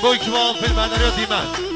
با اکتمال فیلم بندری ها دیمن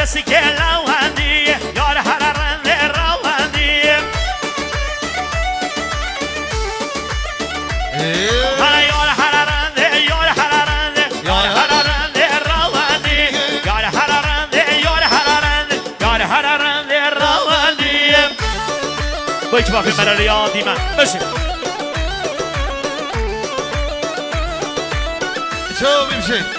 بسی که لوندی یار هر رنده روندی یار هر رنده یار هر رنده یار هر رنده روندی یار هر رنده یار هر رنده یار هر رنده روندی با یک باقی مرا یادی من بشه چه میشه